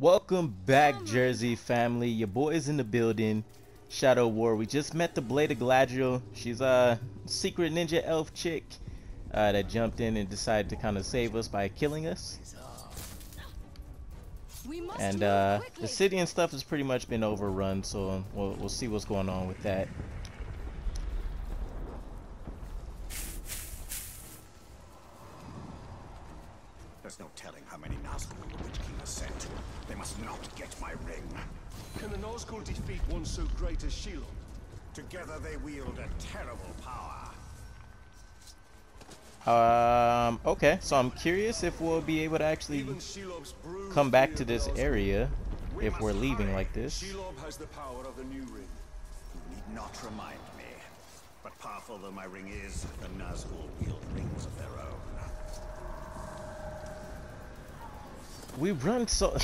Welcome back, Jersey family. Your boy is in the building. Shadow War. We just met the Blade of Galadriel. She's a secret ninja elf chick that jumped in and decided to kind of save us by killing us. And the city and stuff has pretty much been overrun, so we'll see what's going on with that. There's no telling how many Nazgul the Witch King has sent. They must not get my ring. Can the Nazgul defeat one so great as Shelob? Together they wield a terrible power. Okay, so I'm curious if we'll be able to actually come back to this area if we're leaving like this. Shelob has the power of the new ring. You need not remind me. But powerful though my ring is, the Nazgul wield rings of their own. We run so...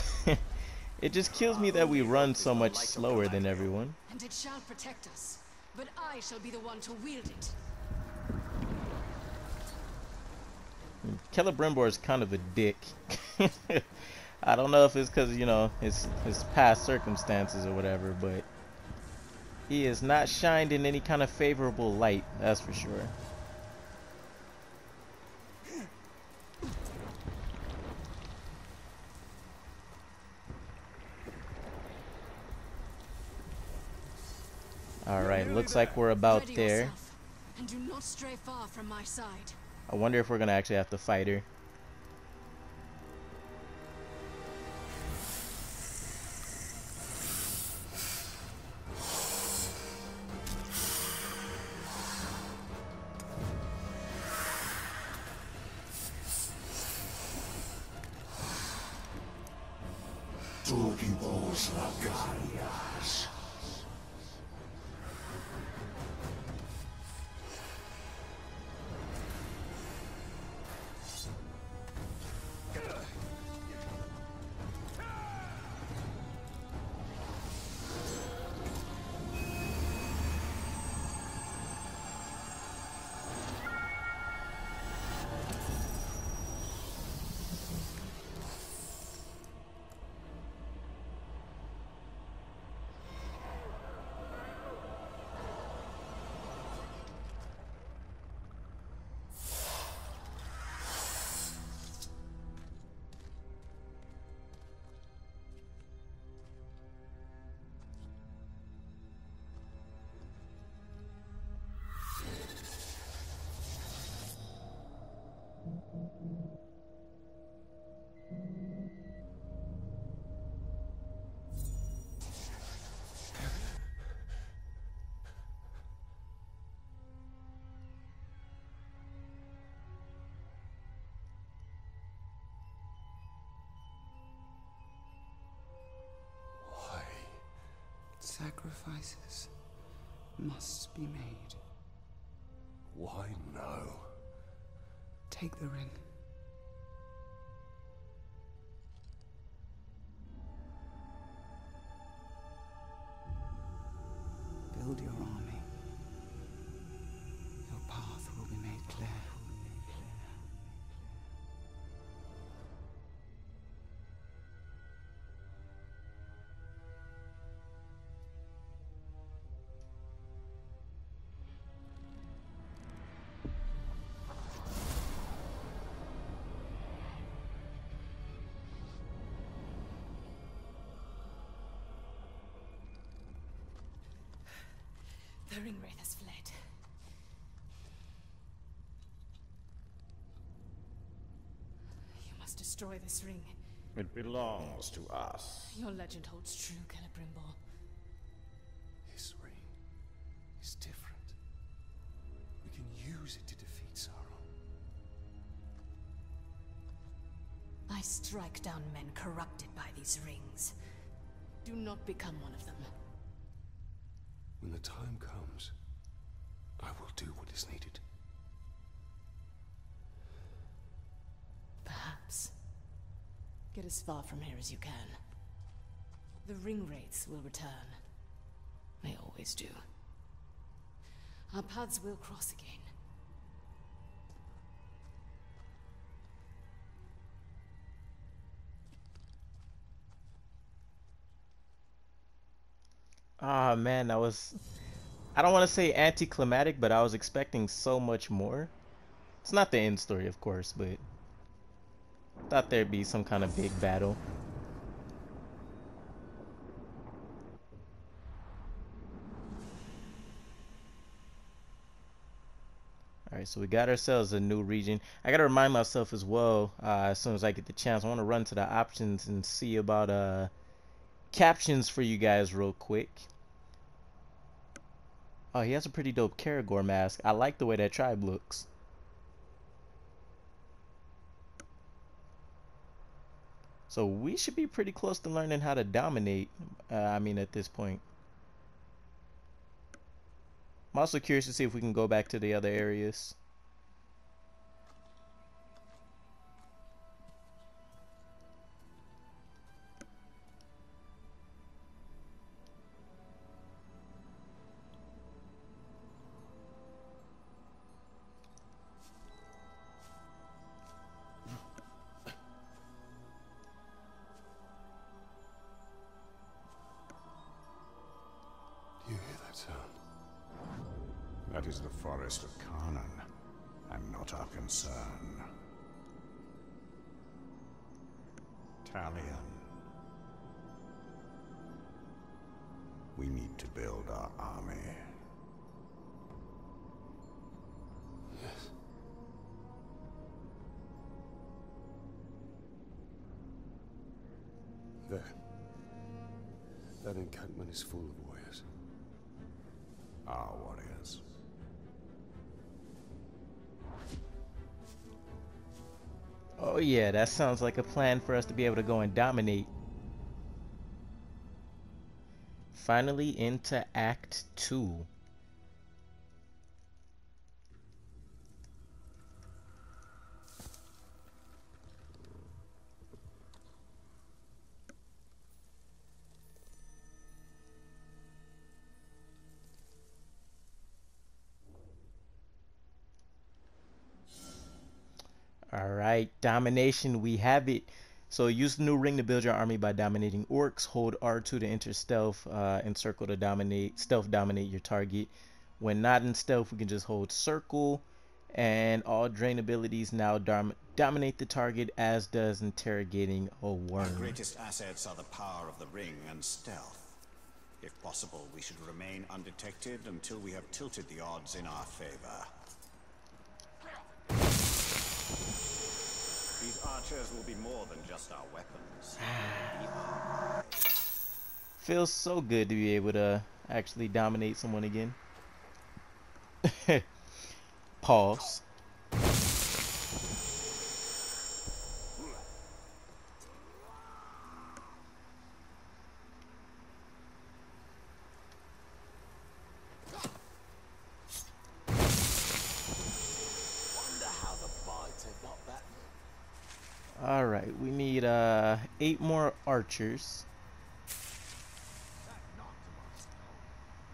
It just kills me that we run so much slower than everyone. And it shall protect us, but I shall be the one to wield it. Celebrimbor is kind of a dick. I don't know if it's because, you know, his past circumstances or whatever, but he is not shined in any kind of favorable light, that's for sure. Alright, looks like we're about there. And do not stray far from my side. I wonder if we're gonna actually have to fight her. Sacrifices must be made. Why no? Take the ring. Build your army. Your path will be made clear. The ringwraith has fled. You must destroy this ring. It belongs to us. Your legend holds true, Celebrimbor. This ring is different. We can use it to defeat Sauron. I strike down men corrupted by these rings. Do not become one of them. When the time comes, I will do what is needed. Perhaps. Get as far from here as you can. The ringwraiths will return. They always do. Our paths will cross again. Ah man, that was, I don't want to say anticlimactic, but I was expecting so much more. It's not the end story, of course, but thought there'd be some kind of big battle. Alright, so we got ourselves a new region. I gotta remind myself as well, as soon as I get the chance, I want to run to the options and see about captions for you guys real quick. Oh, he has a pretty dope Karagor mask. I like the way that tribe looks. So we should be pretty close to learning how to dominate, I mean, at this point. I'm also curious to see if we can go back to the other areas. Do you hear that sound? That is the forest of Canaan, and not our concern. Talion. We need to build our army. Yes. There. That encampment is full of warriors. Our warriors. Oh yeah, that sounds like a plan for us to be able to go and dominate. Finally into Act 2. Alright, domination, we have it. So use the new ring to build your army by dominating orcs. Hold R2 to enter stealth, and circle to dominate your target. When not in stealth, we can just hold circle. And all drain abilities now dominate the target, as does interrogating a Our worm. greatest assets are the power of the ring and stealth. If possible, we should remain undetected until we have tilted the odds in our favor. These archers will be more than just our weapons. Feels so good to be able to actually dominate someone again. Pause. Alright, we need 8 more archers.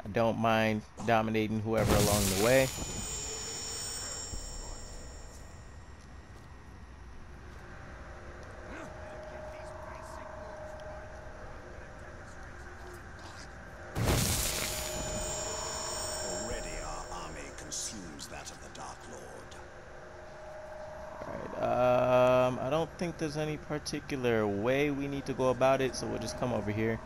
I don't mind dominating whoever along the way. Already our army consumes that of the Dark Lord. Alright, I don't think there's any particular way we need to go about it, so we'll just come over here.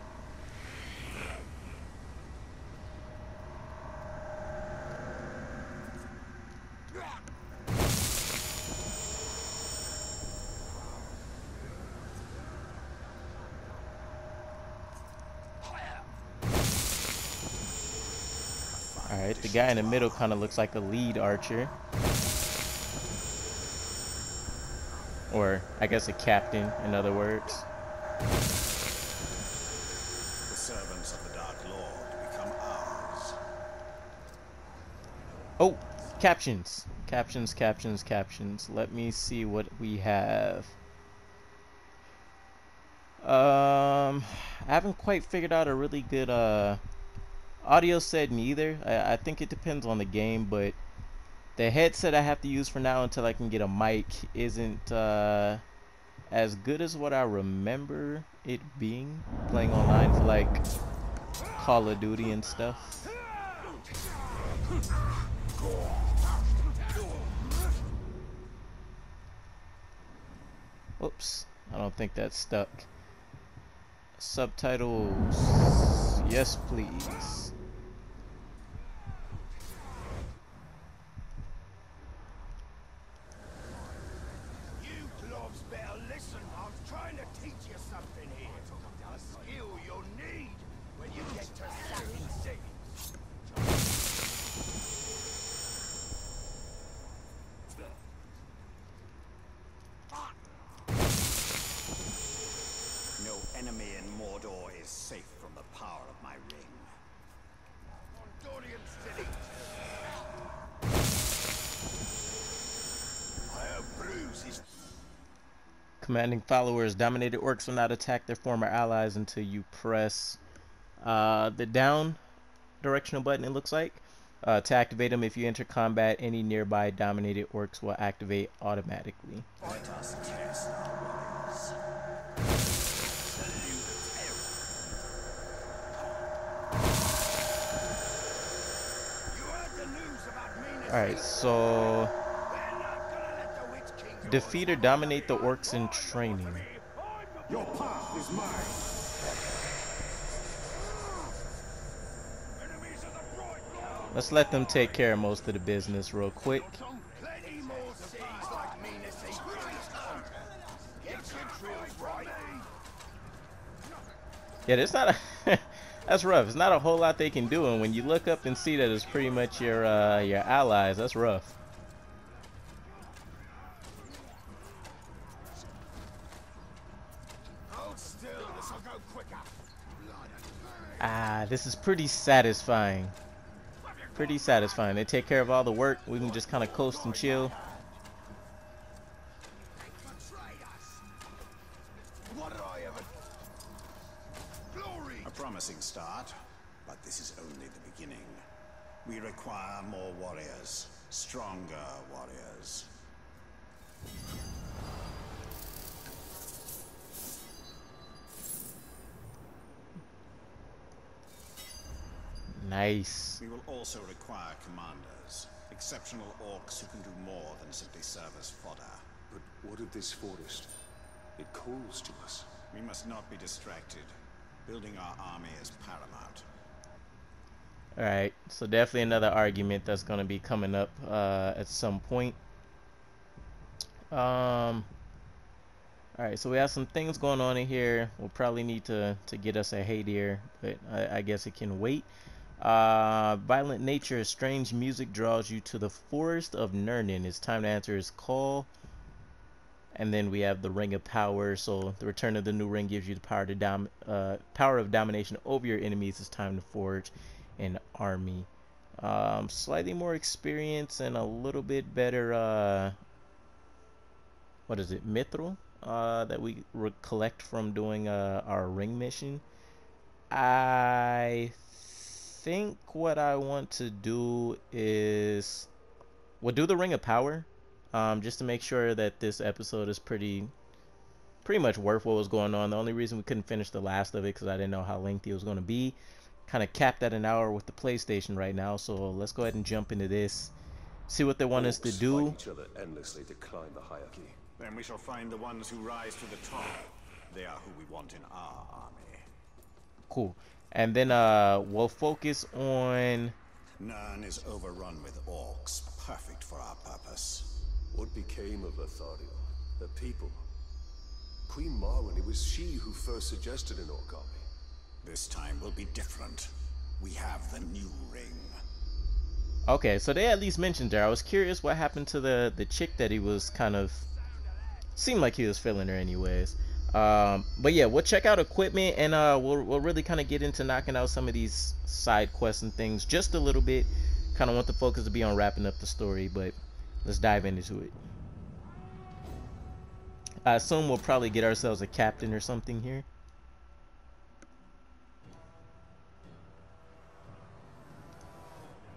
Alright, the guy in the middle kind of looks like a lead archer. Or, I guess a captain, in other words. The servants of the Dark Lord become ours. Oh, captions. Captions, captions, captions. Let me see what we have. I haven't quite figured out a really good audio setting either. I think it depends on the game, but the headset I have to use for now until I can get a mic isn't as good as what I remember it being, playing online for like Call of Duty and stuff. Oops, I don't think that's stuck. Subtitles, yes please. You globs better listen. I'm trying to teach you something here. A skill you'll need when you get to sacking cities. No enemy in Mordor is safe from the power of my ring. Mordorian city. I have bruises. Commanding followers. Dominated orcs will not attack their former allies until you press the down directional button, it looks like. To activate them, if you enter combat, any nearby dominated orcs will activate automatically. Let us test our warriors. Alright, so defeat or dominate the orcs in training. Your path is mine. Let's let them take care of most of the business real quick. Plenty more seas like me to see. Get your drills right. Yeah, there's not a that's rough. It's not a whole lot they can do, and when you look up and see that it's pretty much your allies, that's rough. Hold still, this'll go quicker. Ah, this is pretty satisfying. Pretty satisfying. They take care of all the work. We can just kind of coast and chill. What did I ever? Glory. A promising start, but this is only the beginning. We require more warriors, stronger warriors. Nice. We will also require commanders, exceptional orcs who can do more than simply serve as fodder. But what of this forest? It calls to us. We must not be distracted. Building our army is paramount. Alright, so definitely another argument that's going to be coming up at some point. Alright, so we have some things going on in here. We'll probably need to get us a Hadir, but I guess it can wait. Violent nature, strange music draws you to the forest of Nirnin. It's time to answer his call. And then we have the Ring of Power. So the return of the new ring gives you the power to power of domination over your enemies. It's time to forge an army. Slightly more experience and a little bit better what is it, mithril that we collect from doing our ring mission. I think what I want to do is we'll do the Ring of Power, just to make sure that this episode is pretty much worth what was going on. The only reason we couldn't finish the last of it because I didn't know how lengthy it was going to be. Kind of capped at an hour with the PlayStation right now, so let's go ahead and jump into this, see what they want us to do. Fight each other endlessly to climb the hierarchy. Then we shall find the ones who rise to the top. They are who we want in our army. Cool. And then we'll focus on... Nirn is overrun with orcs, perfect for our purpose. What became of Lothariel? The people? Queen Marwen, it was she who first suggested an orc army. This time will be different. We have the new ring. Okay, so they at least mentioned her. I was curious what happened to the chick that he was kind of... Seemed like he was feeling her anyways. But yeah, we'll check out equipment, and we'll really kind of get into knocking out some of these side quests and things just a little bit. Kind of want the focus to be on wrapping up the story, but let's dive into it. I assume we'll probably get ourselves a captain or something here.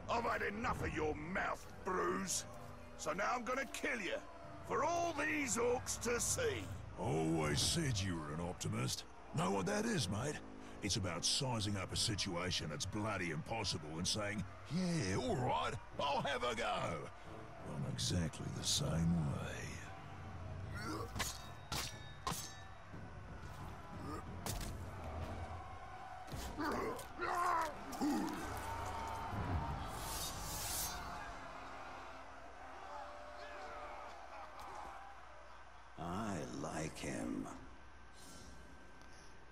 I've had enough of your mouth, Bruise. So now I'm gonna kill you for all these orcs to see. Always said you were an optimist. Know what that is, mate? It's about sizing up a situation that's bloody impossible and saying, yeah, all right, I'll have a go. I'm exactly the same way. I like him.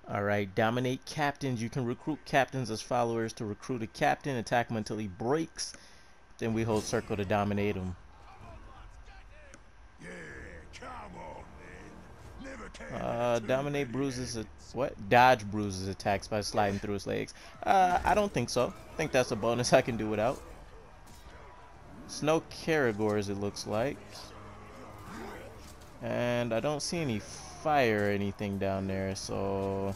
Alright, dominate captains. You can recruit captains as followers to recruit a captain, attack him until he breaks. Then we hold circle to dominate him. Yeah, come on, then. Never can. Dominate bruises. What? Dodge bruises attacks by sliding through his legs. I don't think so. I think that's a bonus I can do without. Snow Caragors, it looks like. And I don't see any fire or anything down there, so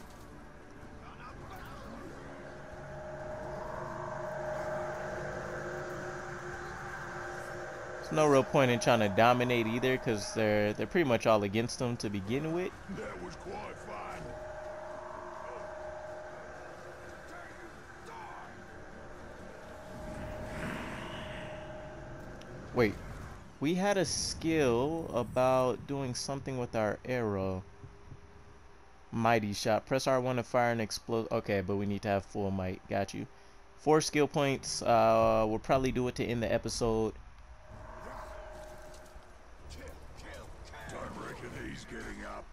there's no real point in trying to dominate either, because they're pretty much all against them to begin with. That was quite fun. Wait, we had a skill about doing something with our arrow. Mighty shot. Press R1 to fire and explode. Okay, but we need to have full might. Got you. 4 skill points. We'll probably do it to end the episode. Don't reckon he's getting up.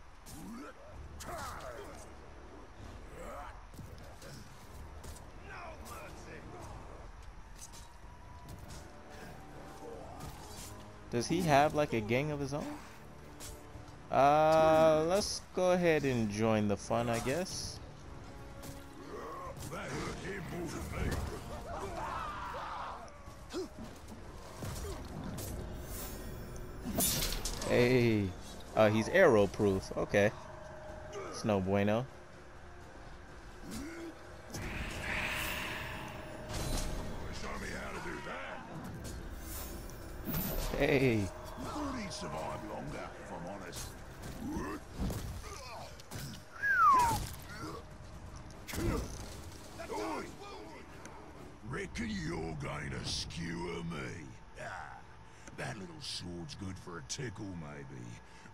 Does he have like a gang of his own? Let's go ahead and join the fun, I guess. That hurt him more than me. Hey. He's arrow proof. Okay. It's no bueno. Show me how to do that. Hey. Thought he'd survive longer, if I'm honest. Oi! Reckon you're going to skewer me? Ah, that little sword's good for a tickle, maybe.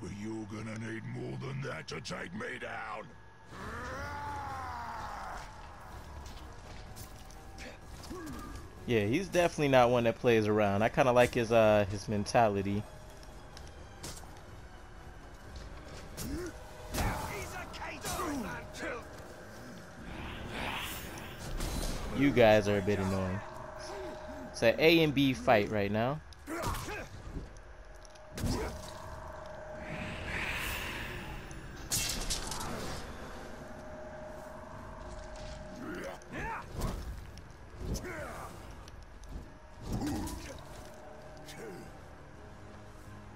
But you're gonna need more than that to take me down. Yeah, he's definitely not one that plays around. I kind of like his mentality. You guys are a bit annoying. It's an A and B fight right now.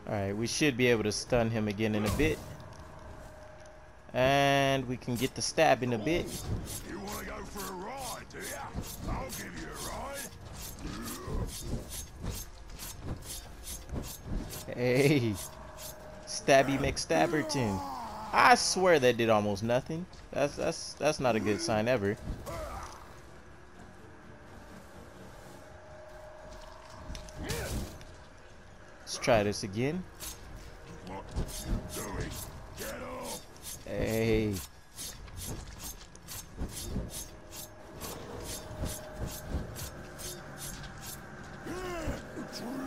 Alright, we should be able to stun him again in a bit. And we can get the stab in a bit. You want to go for a ride, do ya? I'll give you a ride. Hey, Stabby McStabberton. I swear that did almost nothing. That's not a good sign ever. Let's try this again. What you doing? Get off! Hey.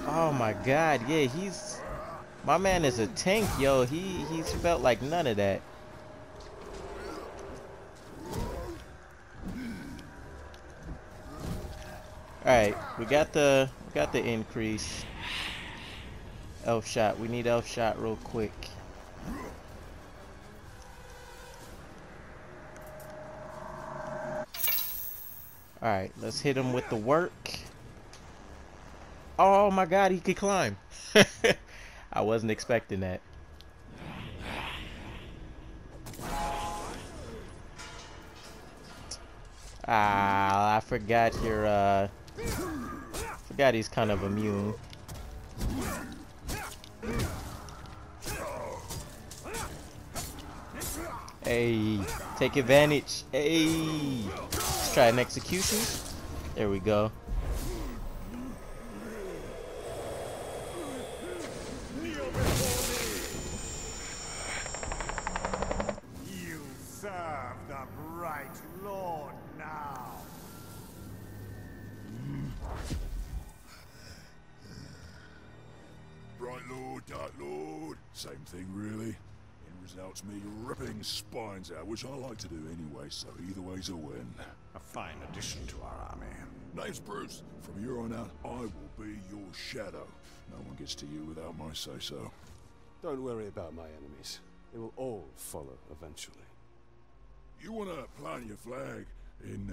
Oh my god, yeah, my man is a tank, yo. He's felt like none of that. Alright, we got the increase. Elf shot. We need elf shot real quick. Alright, let's hit him with the work. Oh my god, he could climb. I wasn't expecting that. Ah, I forgot forgot he's kind of immune. Hey, take advantage. Hey, let's try an execution. There we go. You serve the bright Lord now. Bright Lord, Dark Lord. Same thing, really. End results me ripping spines out, which I like to do anyway, so either way's a win. A fine addition to our army. Name's Bruce. From here on out, I will be your shadow. No one gets to you without my say-so. Don't worry about my enemies. They will all follow eventually. You want to plant your flag in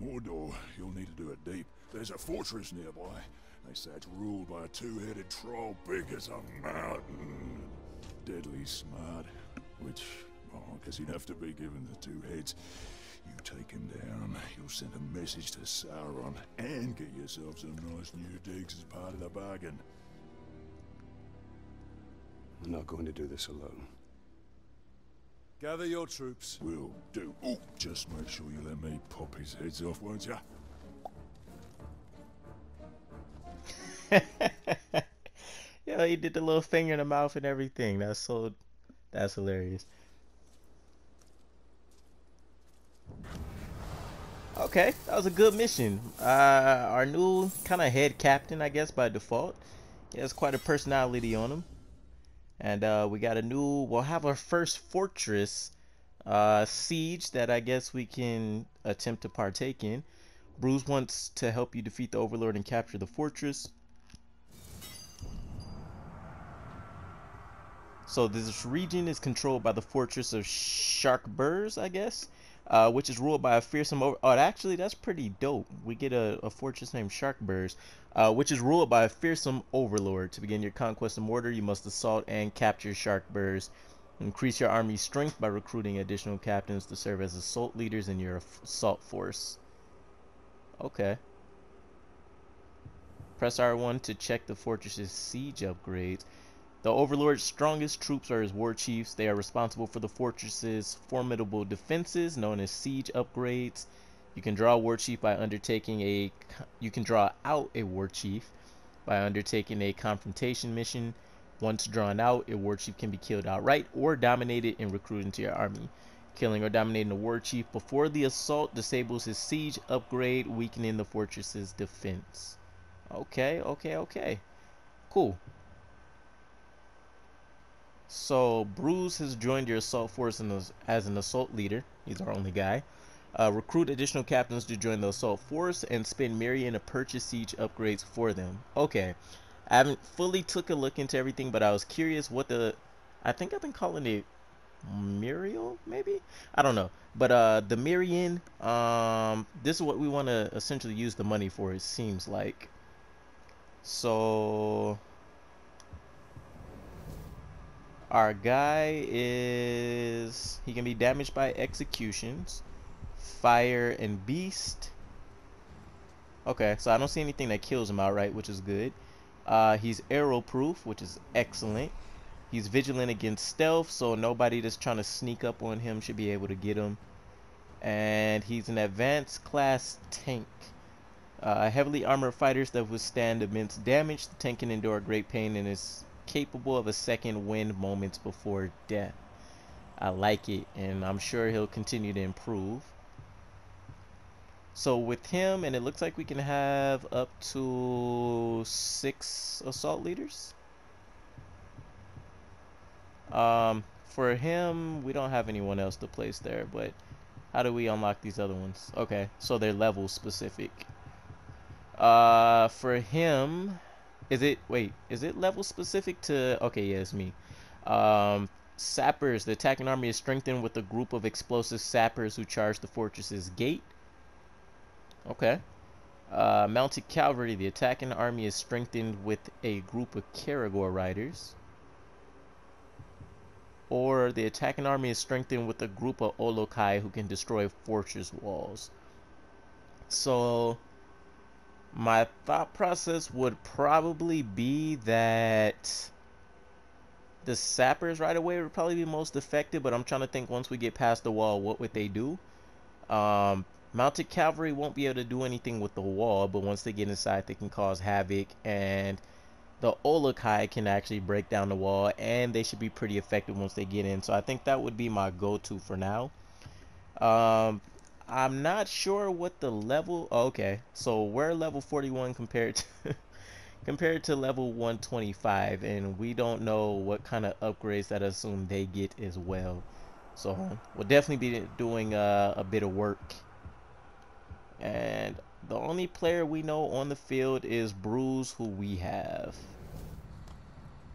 Mordor, you'll need to do it deep. There's a fortress nearby. They say it's ruled by a two-headed troll big as a mountain. Deadly smart, which, oh, I guess he'd have to be given the two heads. You take him down, you'll send a message to Sauron, and get yourself some nice new digs as part of the bargain. I'm not going to do this alone. Gather your troops. Will do. Oh, just make sure you let me pop his heads off, won't ya? Yo, he did the little finger in the mouth and everything. That's hilarious. Okay, that was a good mission. Our new kind of head captain, I guess, by default. He has quite a personality on him. And we got we'll have our first fortress siege that I guess we can attempt to partake in. Bruce wants to help you defeat the Overlord and capture the fortress. So this region is controlled by the fortress of Sharkburs, I guess, which is ruled by a fearsome actually, that's pretty dope. We get a fortress named Sharkburs, which is ruled by a fearsome overlord. To begin your conquest of Mordor, you must assault and capture Sharkburs. Increase your army's strength by recruiting additional captains to serve as assault leaders in your assault force. Okay. Press R1 to check the fortress's siege upgrades. The Overlord's strongest troops are his war chiefs. They are responsible for the fortress's formidable defenses, known as siege upgrades. You can draw a war chief by undertaking you can draw out a war chief by undertaking a confrontation mission. Once drawn out, a war chief can be killed outright or dominated and recruited into your army. Killing or dominating a war chief before the assault disables his siege upgrade, weakening the fortress's defense. Okay. Cool. So Bruce has joined your assault force as an assault leader. He's our only guy. Recruit additional captains to join the assault force and spend Mirian to purchase siege upgrades for them. Okay. I haven't fully took a look into everything, but I was curious what I think I've been calling it Muriel, maybe? I don't know. But the Mirian, this is what we want to essentially use the money for, it seems like. So our guy he can be damaged by executions, fire, and beast. Okay, so I don't see anything that kills him outright, which is good. He's arrow proof, which is excellent. He's vigilant against stealth, so nobody that's trying to sneak up on him should be able to get him. And he's an advanced class tank. Heavily armored fighters that withstand immense damage. The tank can endure great pain and is capable of a second wind moments before death. I like it, and I'm sure he'll continue to improve. So with him, and it looks like we can have up to 6 assault leaders. For him, we don't have anyone else to place there, but how do we unlock these other ones? Okay, so they're level specific. For him, is it level specific to, okay, yeah, it's me. Sappers, the attacking army is strengthened with a group of explosive sappers who charge the fortress's gate. Okay. Mounted cavalry, the attacking army is strengthened with a group of Caragor riders. Or the attacking army is strengthened with a group of Olokai who can destroy fortress walls. So my thought process would probably be that the sappers right away would probably be most effective, but I'm trying to think once we get past the wall, what would they do? Mounted cavalry won't be able to do anything with the wall, but once they get inside, they can cause havoc, and the Olokai can actually break down the wall, and they should be pretty effective once they get in. So I think that would be my go-to for now. I'm not sure what the level. Oh, okay, so we're level 41 compared to compared to level 125, and we don't know what kind of upgrades that I assume they get as well. So we'll definitely be doing a bit of work. And the only player we know on the field is Bruce, who we have.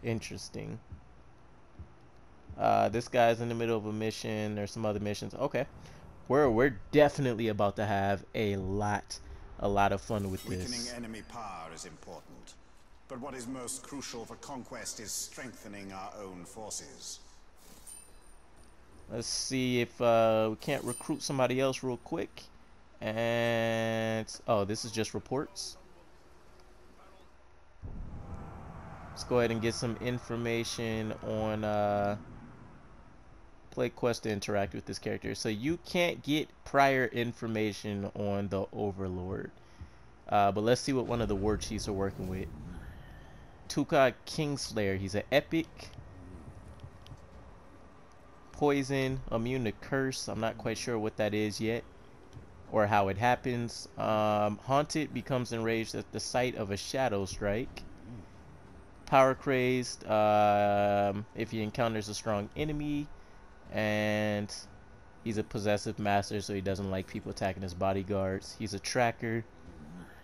Interesting. This guy's in the middle of a mission. There's some other missions. Okay. We're definitely about to have a lot of fun with this. Weakening enemy power is important, but what is most crucial for conquest is strengthening our own forces. Let's see if we can't recruit somebody else real quick. And oh, this is just reports. Let's go ahead and get some information on play quest to interact with this character. So you can't get prior information on the Overlord. But let's see what one of the war chiefs are working with. Tuka Kingslayer. He's an epic. Poison, immune to curse. I'm not quite sure what that is yet, or how it happens. Haunted, becomes enraged at the sight of a shadow strike. Power crazed, if he encounters a strong enemy, and he's a possessive master, so he doesn't like people attacking his bodyguards. He's a tracker,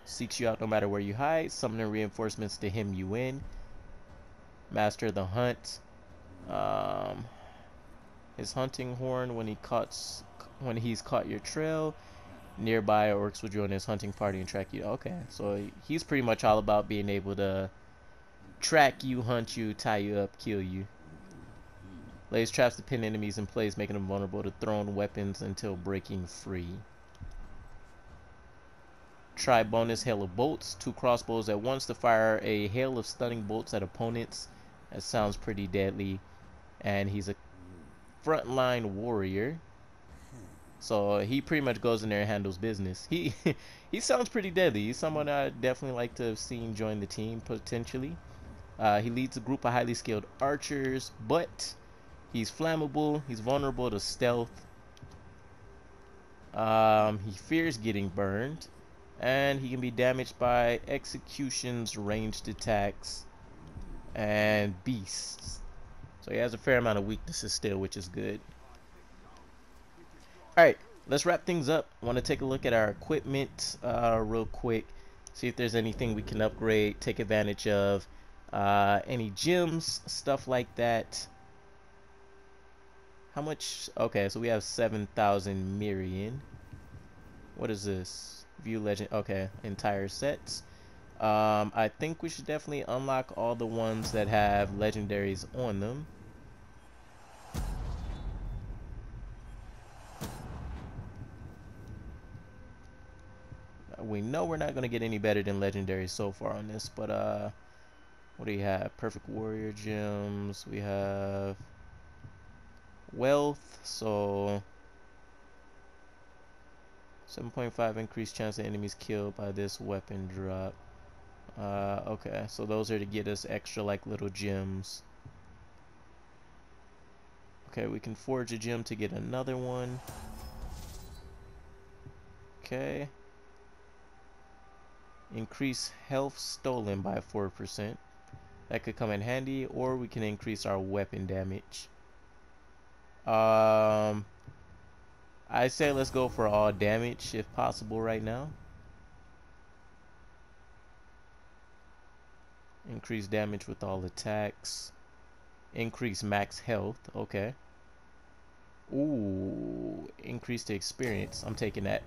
seeks you out no matter where you hide, summoning reinforcements to hem you in. Master of the hunt. His hunting horn, when he's caught your trail, nearby orcs will join his hunting party and track you. Okay, so he's pretty much all about being able to track you, hunt you, tie you up, kill you. Lays traps to pin enemies in place, making them vulnerable to thrown weapons until breaking free. Try bonus hail of bolts. 2 crossbows at once to fire a hail of stunning bolts at opponents. That sounds pretty deadly. And he's a frontline warrior, so he pretty much goes in there and handles business. He sounds pretty deadly. He's someone I'd definitely like to have seen join the team potentially. He leads a group of highly skilled archers, but he's flammable. He's vulnerable to stealth. He fears getting burned, and he can be damaged by executions, ranged attacks, and beasts. So he has a fair amount of weaknesses still, which is good. Alright, let's wrap things up. I want to take a look at our equipment real quick. See if there's anything we can upgrade, take advantage of. Any gems, stuff like that. How much? Okay, so we have 7,000 Mirian. What is this? View legend. Okay, entire sets. I think we should definitely unlock all the ones that have legendaries on them. We know we're not going to get any better than legendaries so far on this, but what do you have? Perfect warrior gems. We have wealth, so 7.5 increased chance of enemies killed by this weapon drop. Okay, so those are to get us extra like little gems. Okay, we can forge a gem to get another one. Okay. Increase health stolen by 4%. That could come in handy, or we can increase our weapon damage. I say let's go for all damage if possible right now. Increase damage with all attacks. Increase max health. Okay. Ooh, increase the experience. I'm taking that.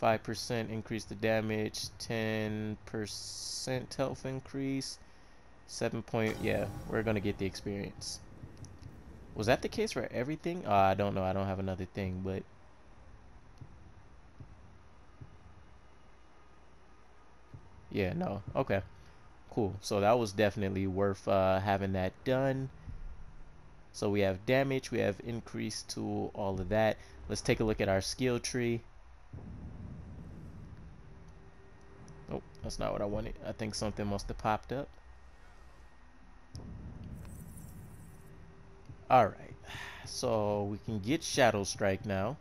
5% increase the damage. 10% health increase. 7 point. Yeah, we're gonna get the experience. Was that the case for everything? I don't know. I don't have another thing, but yeah, no. Okay. cool. So that was definitely worth having that done. So we have damage, we have increase to all of that. Let's take a look at our skill tree. Oh, that's not what I wanted. I think something must have popped up. Alright, so we can get Shadow Strike now.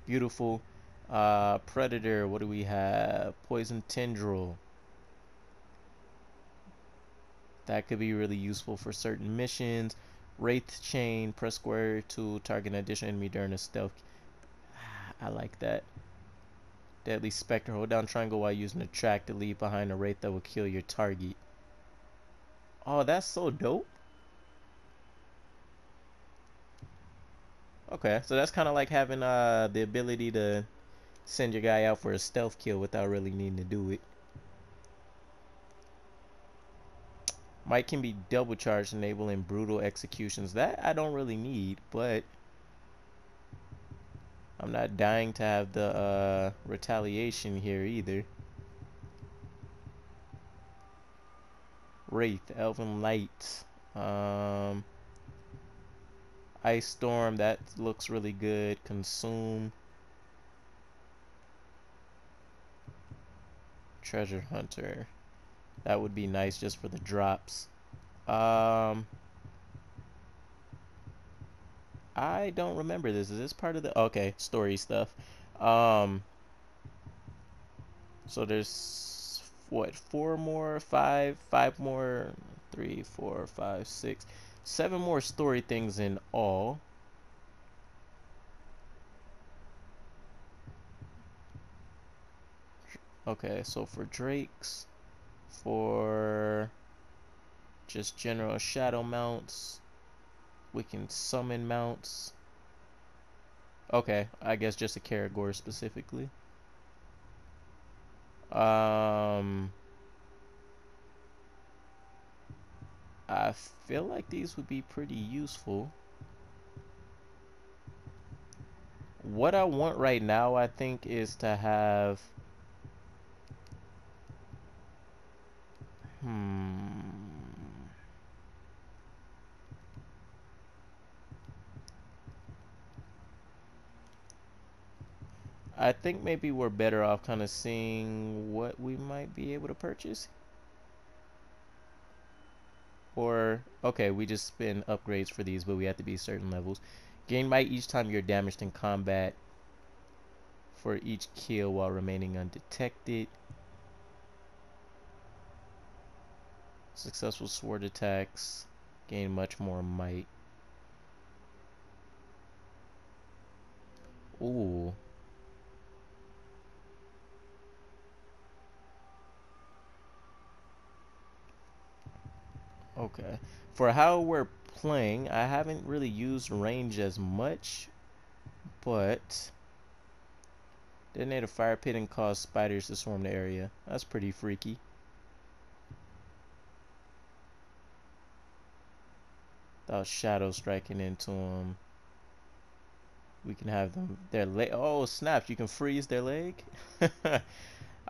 Beautiful. Predator, what do we have? Poison Tendril. That could be really useful for certain missions. Wraith Chain, press square to target an additional enemy during a stealth. I like that. Deadly Spectre, hold down triangle while using a track to leave behind a wraith that will kill your target. Oh, that's so dope. Okay, so that's kind of like having the ability to send your guy out for a stealth kill without really needing to do it. Might can be double charged, enabling brutal executions. That I don't really need, but I'm not dying to have the retaliation here either. Wraith, Elven Light, Ice Storm, that looks really good. Consume, Treasure Hunter, that would be nice just for the drops. I don't remember this. Is this part of the okay story stuff? So there's what, four more, five more, 3, 4, 5, 6, 7 more story things in all. Okay, so for Drakes, for just general shadow mounts, we can summon mounts. Okay, I guess just a Karagor specifically. I feel like these would be pretty useful. What I want right now, I think, is to have I think maybe we're better off kind of seeing what we might be able to purchase. Or, okay, we just spend upgrades for these, but we have to be certain levels. Gain might each time you're damaged in combat for each kill while remaining undetected. Successful sword attacks gain much more might. Ooh. Okay. For how we're playing, I haven't really used range as much, but detonate a fire pit and cause spiders to swarm the area. That's pretty freaky. Without shadow striking into them. We can have them, their leg. Oh, snaps. You can freeze their leg.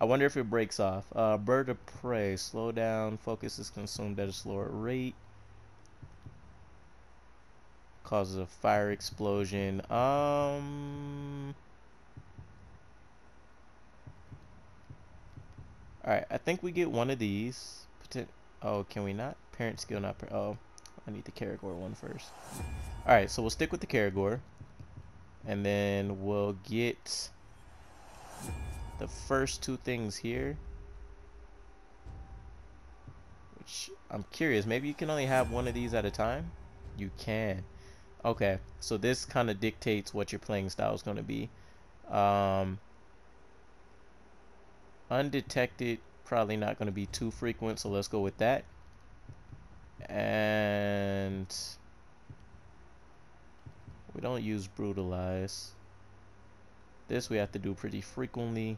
I wonder if it breaks off. Bird of prey. Slow down. Focus is consumed at a slower rate. Causes a fire explosion. Alright, I think we get one of these. Oh, can we not? Parent skill not. Oh, I need the Karagor one first. Alright, so we'll stick with the Karagor. And then we'll get the first two things here. Which I'm curious. Maybe you can only have one of these at a time? You can. Okay, so this kind of dictates what your playing style is going to be. Undetected, probably not going to be too frequent, so let's go with that. And we don't use brutalize. This we have to do pretty frequently.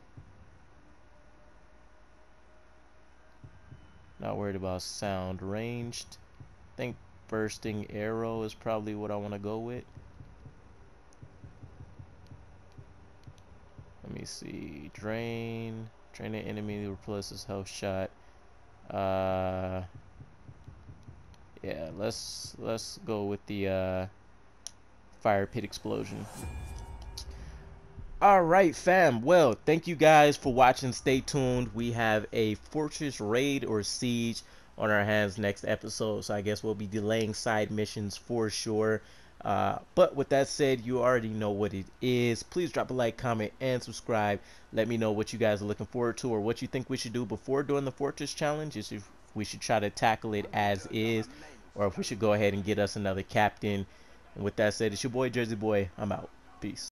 Not worried about sound. Ranged, I think bursting arrow is probably what I want to go with. Let me see. Drain an enemy to replace his health shot. Yeah, let's go with the fire pit explosion. Alright fam, well, thank you guys for watching. Stay tuned. We have a fortress raid or siege on our hands next episode, so I guess we'll be delaying side missions for sure. But with that said, you already know what it is. Please drop a like, comment, and subscribe. Let me know what you guys are looking forward to, or what you think we should do before doing the fortress challenge. If we should try to tackle it as is, or if we should go ahead and get us another captain. And with that said, it's your boy Jersey Boy. I'm out. Peace.